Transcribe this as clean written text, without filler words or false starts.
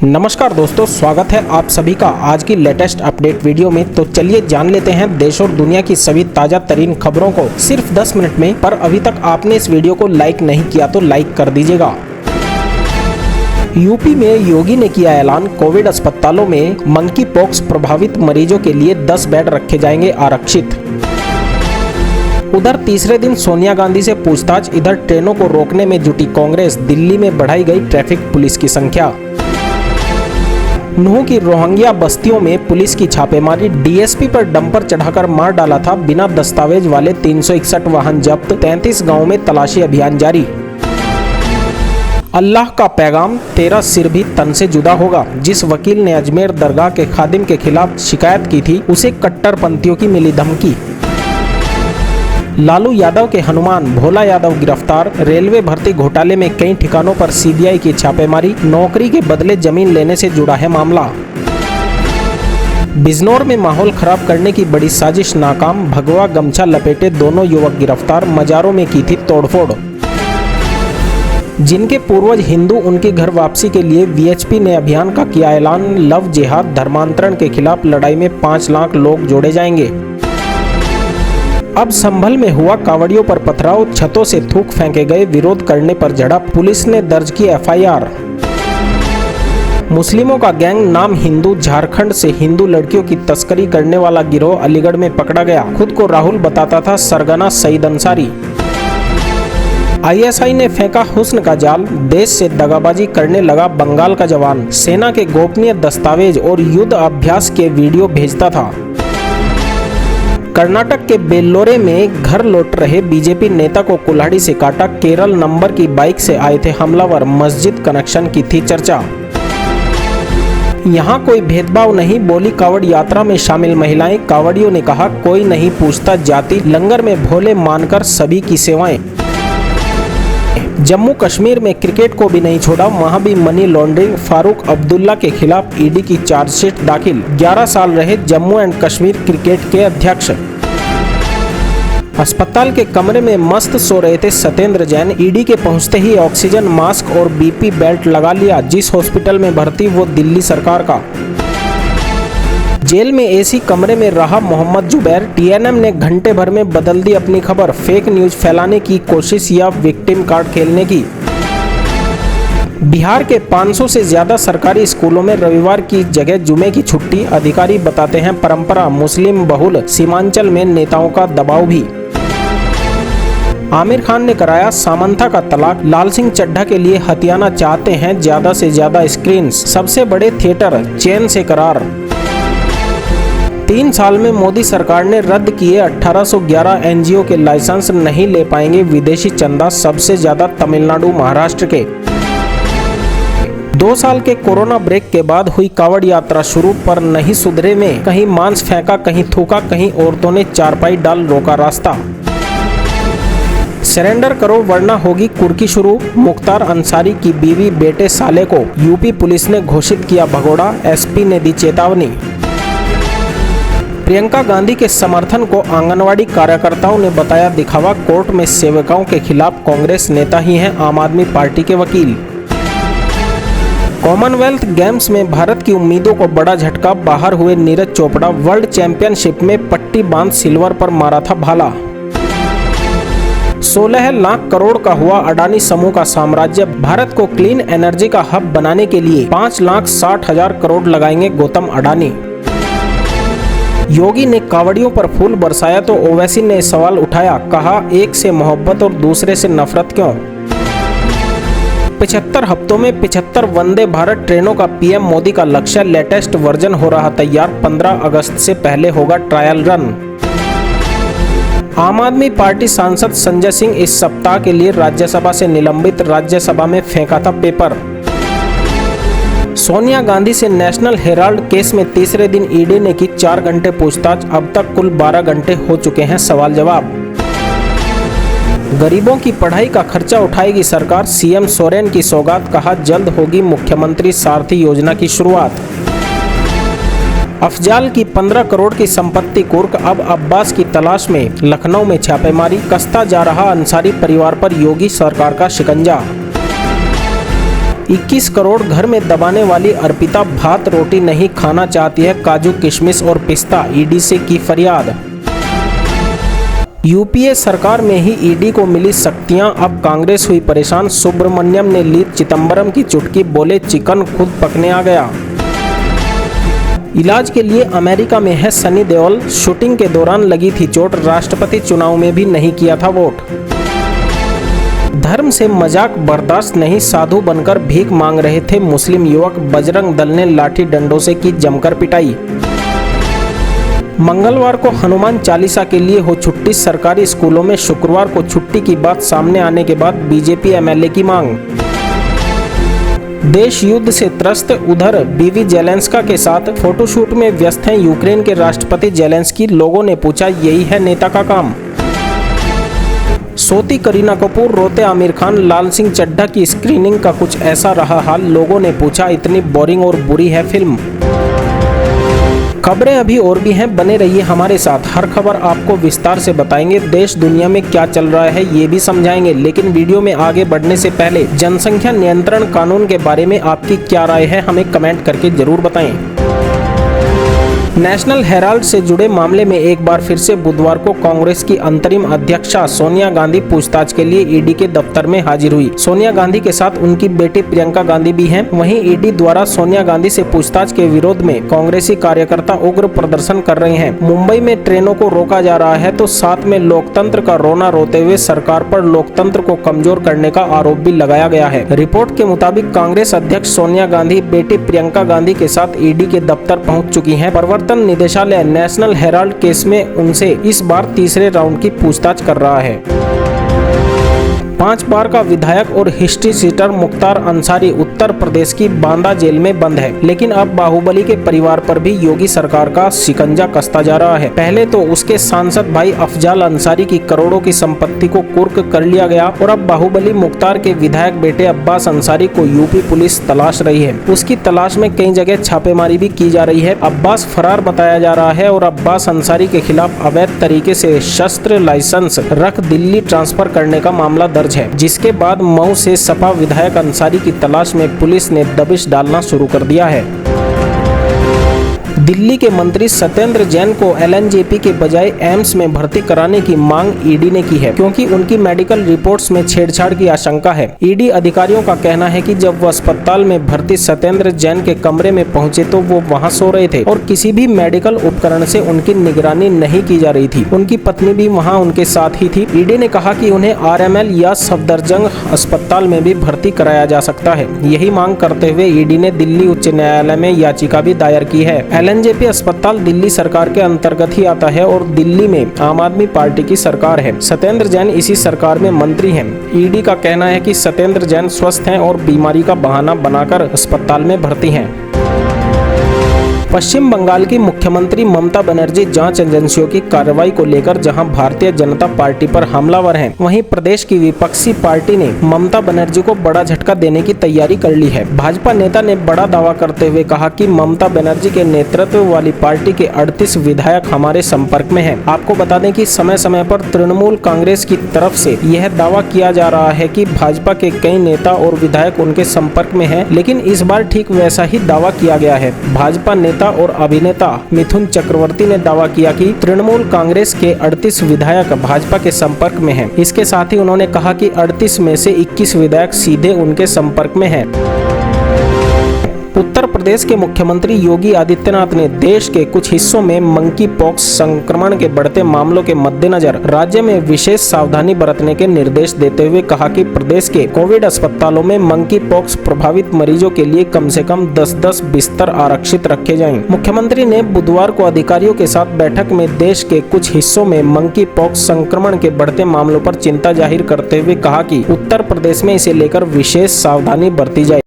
नमस्कार दोस्तों, स्वागत है आप सभी का आज की लेटेस्ट अपडेट वीडियो में। तो चलिए जान लेते हैं देश और दुनिया की सभी ताजा तरीन खबरों को सिर्फ 10 मिनट में। पर अभी तक आपने इस वीडियो को लाइक नहीं किया तो लाइक कर दीजिएगा। यूपी में योगी ने किया ऐलान, कोविड अस्पतालों में मंकी पॉक्स प्रभावित मरीजों के लिए 10 बेड रखे जाएंगे आरक्षित। उधर तीसरे दिन सोनिया गांधी से पूछताछ, इधर ट्रेनों को रोकने में जुटी कांग्रेस, दिल्ली में बढ़ाई गई ट्रैफिक पुलिस की संख्या। नूह की रोहिंग्या बस्तियों में पुलिस की छापेमारी, डीएसपी पर डंपर चढ़ाकर मार डाला था बिना दस्तावेज वाले 361 वाहन जब्त, 33 गांवों में तलाशी अभियान जारी। अल्लाह का पैगाम, तेरा सिर भी तन से जुदा होगा। जिस वकील ने अजमेर दरगाह के खादिम के खिलाफ शिकायत की थी, उसे कट्टरपंथियों की मिली धमकी। लालू यादव के हनुमान भोला यादव गिरफ्तार, रेलवे भर्ती घोटाले में कई ठिकानों पर सीबीआई की छापेमारी, नौकरी के बदले जमीन लेने से जुड़ा है मामला। बिजनौर में माहौल खराब करने की बड़ी साजिश नाकाम, भगवा गमछा लपेटे दोनों युवक गिरफ्तार, मजारों में की थी तोड़फोड़। जिनके पूर्वज हिंदू, उनकी घर वापसी के लिए वीएचपी ने अभियान का किया ऐलान, लव जिहाद धर्मांतरण के खिलाफ लड़ाई में 5 लाख लोग जोड़े जाएंगे। अब संभल में हुआ कांवड़ियों पर पथराव, छतों से थूक फेंके गए, विरोध करने पर झड़प, पुलिस ने दर्ज की एफआईआर। मुस्लिमों का गैंग नाम हिंदू, झारखंड से हिंदू लड़कियों की तस्करी करने वाला गिरोह अलीगढ़ में पकड़ा गया। खुद को राहुल बताता था सरगना सईद अंसारी। आईएसआई ने फेंका हुस्न का जाल, देश से दगाबाजी करने लगा बंगाल का जवान, सेना के गोपनीय दस्तावेज और युद्ध अभ्यास के वीडियो भेजता था। कर्नाटक के बेल्लोरे में घर लौट रहे बीजेपी नेता को कुल्हाड़ी से काटा, केरल नंबर की बाइक से आए थे हमलावर, मस्जिद कनेक्शन की थी चर्चा। यहाँ कोई भेदभाव नहीं, बोली कावड़ यात्रा में शामिल महिलाएं, कावड़ियों ने कहा कोई नहीं पूछता जाति, लंगर में भोले मानकर सभी की सेवाएं। जम्मू कश्मीर में क्रिकेट को भी नहीं छोड़ा, वहां भी मनी लॉन्ड्रिंग, फारूक अब्दुल्ला के खिलाफ ईडी की चार्जशीट दाखिल, 11 साल रहे जम्मू एंड कश्मीर क्रिकेट के अध्यक्ष। अस्पताल के कमरे में मस्त सो रहे थे सत्येंद्र जैन, ईडी के पहुंचते ही ऑक्सीजन मास्क और बीपी बेल्ट लगा लिया, जिस हॉस्पिटल में भर्ती वो दिल्ली सरकार का। जेल में एसी कमरे में रहा मोहम्मद जुबैर, टीएनएम ने घंटे भर में बदल दी अपनी खबर, फेक न्यूज फैलाने की कोशिश या विक्टिम कार्ड खेलने की। बिहार के 500 से ज्यादा सरकारी स्कूलों में रविवार की जगह जुमे की छुट्टी, अधिकारी बताते हैं परंपरा, मुस्लिम बहुल सीमांचल में नेताओं का दबाव भी। आमिर खान ने कराया सामंथा का तलाक, लाल सिंह चड्ढा के लिए हथियाना चाहते हैं ज्यादा से ज्यादा स्क्रीन्स, सबसे बड़े थिएटर चैन से करार। 3 साल में मोदी सरकार ने रद्द किए 1811 एनजीओ के लाइसेंस, नहीं ले पाएंगे विदेशी चंदा, सबसे ज्यादा तमिलनाडु महाराष्ट्र के। 2 साल के कोरोना ब्रेक के बाद हुई कावड़ यात्रा शुरू, पर नहीं सुधरे में, कहीं मांस फेंका, कहीं थूका, कहीं औरतों ने चारपाई डाल रोका रास्ता। सरेंडर करो वरना होगी कुर्की शुरू, मुख्तार अंसारी की बीवी बेटे साले को यूपी पुलिस ने घोषित किया भगोड़ा, एसपी ने दी चेतावनी। प्रियंका गांधी के समर्थन को आंगनवाड़ी कार्यकर्ताओं ने बताया दिखावा, कोर्ट में सेवकों के खिलाफ कांग्रेस नेता ही हैं आम आदमी पार्टी के वकील। कॉमनवेल्थ गेम्स में भारत की उम्मीदों को बड़ा झटका, बाहर हुए नीरज चोपड़ा, वर्ल्ड चैंपियनशिप में पट्टी बांध सिल्वर पर मारा था भाला। 16 लाख करोड़ का हुआ अडानी समूह का साम्राज्य, भारत को क्लीन एनर्जी का हब बनाने के लिए 5,60,000 करोड़ लगाएंगे गौतम अडानी। योगी ने कावड़ियों पर फूल बरसाया तो ओवैसी ने सवाल उठाया, कहा एक से मोहब्बत और दूसरे से नफरत क्यों। 75 हफ्तों में 75 वंदे भारत ट्रेनों का पीएम मोदी का लक्ष्य, लेटेस्ट वर्जन हो रहा तैयार, 15 अगस्त से पहले होगा ट्रायल रन। आम आदमी पार्टी सांसद संजय सिंह इस सप्ताह के लिए राज्यसभा से निलंबित, राज्यसभा में फेंका था पेपर। सोनिया गांधी से नेशनल हेराल्ड केस में तीसरे दिन ईडी ने की 4 घंटे पूछताछ, अब तक कुल 12 घंटे हो चुके हैं सवाल जवाब। गरीबों की पढ़ाई का खर्चा उठाएगी सरकार, सीएम सोरेन की सौगात, कहा जल्द होगी मुख्यमंत्री सारथी योजना की शुरुआत। अफजाल की 15 करोड़ की संपत्ति कुर्क, अब अब्बास की तलाश में, लखनऊ में छापेमारी, कसता जा रहा अंसारी परिवार पर योगी सरकार का शिकंजा। 21 करोड़ घर में दबाने वाली अर्पिता भात रोटी नहीं खाना चाहती है, काजू किशमिश और पिस्ता, ईडी से की फरियाद। यूपीए सरकार में ही ईडी को मिली शक्तियां, अब कांग्रेस हुई परेशान, सुब्रमण्यम ने ली चिदंबरम की चुटकी, बोले चिकन खुद पकने आ गया। इलाज के लिए अमेरिका में है सनी देओल, शूटिंग के दौरान लगी थी चोट, राष्ट्रपति चुनाव में भी नहीं किया था वोट। धर्म से मजाक बर्दाश्त नहीं, साधु बनकर भीख मांग रहे थे मुस्लिम युवक, बजरंग दल ने लाठी डंडों से की जमकर पिटाई। मंगलवार को हनुमान चालीसा के लिए हो छुट्टी, सरकारी स्कूलों में शुक्रवार को छुट्टी की बात सामने आने के बाद बीजेपी एमएलए की मांग। देश युद्ध से त्रस्त, उधर बीवी जेलेंस्का के साथ फोटोशूट में व्यस्त हैं यूक्रेन के राष्ट्रपति जेलेंस्की, लोगों ने पूछा यही है नेता का काम। सोती करीना कपूर, रोते आमिर खान, लाल सिंह चड्ढा की स्क्रीनिंग का कुछ ऐसा रहा हाल, लोगों ने पूछा इतनी बोरिंग और बुरी है फिल्म। खबरें अभी और भी हैं, बने रहिए हमारे साथ, हर खबर आपको विस्तार से बताएंगे, देश दुनिया में क्या चल रहा है ये भी समझाएंगे। लेकिन वीडियो में आगे बढ़ने से पहले जनसंख्या नियंत्रण कानून के बारे में आपकी क्या राय है, हमें कमेंट करके जरूर बताएं। नेशनल हेराल्ड से जुड़े मामले में एक बार फिर से बुधवार को कांग्रेस की अंतरिम अध्यक्षा सोनिया गांधी पूछताछ के लिए ईडी के दफ्तर में हाजिर हुई। सोनिया गांधी के साथ उनकी बेटी प्रियंका गांधी भी हैं। वहीं ईडी द्वारा सोनिया गांधी से पूछताछ के विरोध में कांग्रेसी कार्यकर्ता उग्र प्रदर्शन कर रहे हैं। मुंबई में ट्रेनों को रोका जा रहा है तो साथ में लोकतंत्र का रोना रोते हुए सरकार पर लोकतंत्र को कमजोर करने का आरोप भी लगाया गया है। रिपोर्ट के मुताबिक कांग्रेस अध्यक्ष सोनिया गांधी बेटी प्रियंका गांधी के साथ ईडी के दफ्तर पहुँच चुकी है। प्रवर्तन निदेशालय नेशनल हेराल्ड केस में उनसे इस बार तीसरे राउंड की पूछताछ कर रहा है। 5 बार का विधायक और हिस्ट्री सीटर मुख्तार अंसारी उत्तर प्रदेश की बांदा जेल में बंद है, लेकिन अब बाहुबली के परिवार पर भी योगी सरकार का शिकंजा कसता जा रहा है। पहले तो उसके सांसद भाई अफजाल अंसारी की करोड़ों की संपत्ति को कुर्क कर लिया गया और अब बाहुबली मुख्तार के विधायक बेटे अब्बास अंसारी को यूपी पुलिस तलाश रही है। उसकी तलाश में कई जगह छापेमारी भी की जा रही है। अब्बास फरार बताया जा रहा है और अब्बास अंसारी के खिलाफ अवैध तरीके से शस्त्र लाइसेंस रख दिल्ली ट्रांसफर करने का मामला दर्ज है, जिसके बाद मऊ से सपा विधायक अंसारी की तलाश में पुलिस ने दबिश डालना शुरू कर दिया है। दिल्ली के मंत्री सत्येंद्र जैन को एलएनजेपी के बजाय एम्स में भर्ती कराने की मांग ईडी ने की है, क्योंकि उनकी मेडिकल रिपोर्ट्स में छेड़छाड़ की आशंका है। ईडी अधिकारियों का कहना है कि जब वो अस्पताल में भर्ती सत्येंद्र जैन के कमरे में पहुंचे तो वो वहां सो रहे थे और किसी भी मेडिकल उपकरण से उनकी निगरानी नहीं की जा रही थी। उनकी पत्नी भी वहाँ उनके साथ ही थी। ईडी ने कहा कि उन्हें आरएमएल या सफदरजंग अस्पताल में भी भर्ती कराया जा सकता है। यही मांग करते हुए ईडी ने दिल्ली उच्च न्यायालय में याचिका भी दायर की है। एलएनजेपी अस्पताल दिल्ली सरकार के अंतर्गत ही आता है और दिल्ली में आम आदमी पार्टी की सरकार है। सत्येंद्र जैन इसी सरकार में मंत्री हैं। ईडी का कहना है कि सत्येंद्र जैन स्वस्थ हैं और बीमारी का बहाना बनाकर अस्पताल में भर्ती हैं। पश्चिम बंगाल की मुख्यमंत्री ममता बनर्जी जांच एजेंसियों की कार्रवाई को लेकर जहां भारतीय जनता पार्टी पर हमलावर हैं, वहीं प्रदेश की विपक्षी पार्टी ने ममता बनर्जी को बड़ा झटका देने की तैयारी कर ली है। भाजपा नेता ने बड़ा दावा करते हुए कहा कि ममता बनर्जी के नेतृत्व वाली पार्टी के 38 विधायक हमारे संपर्क में हैं। आपको बता दें कि समय समय पर तृणमूल कांग्रेस की तरफ से यह दावा किया जा रहा है कि भाजपा के कई नेता और विधायक उनके संपर्क में हैं, लेकिन इस बार ठीक वैसा ही दावा किया गया है। भाजपा नेता और अभिनेता मिथुन चक्रवर्ती ने दावा किया कि तृणमूल कांग्रेस के 38 विधायक भाजपा के संपर्क में हैं। इसके साथ ही उन्होंने कहा कि 38 में से 21 विधायक सीधे उनके संपर्क में हैं। उत्तर प्रदेश के मुख्यमंत्री योगी आदित्यनाथ ने देश के कुछ हिस्सों में मंकी पॉक्स संक्रमण के बढ़ते मामलों के मद्देनजर राज्य में विशेष सावधानी बरतने के निर्देश देते हुए कहा कि प्रदेश के कोविड अस्पतालों में मंकी पॉक्स प्रभावित मरीजों के लिए कम से कम 10-10 बिस्तर आरक्षित रखे जाएं। मुख्यमंत्री ने बुधवार को अधिकारियों के साथ बैठक में देश के कुछ हिस्सों में मंकी पॉक्स संक्रमण के बढ़ते मामलों पर चिंता जाहिर करते हुए कहा कि उत्तर प्रदेश में इसे लेकर विशेष सावधानी बरती जाए।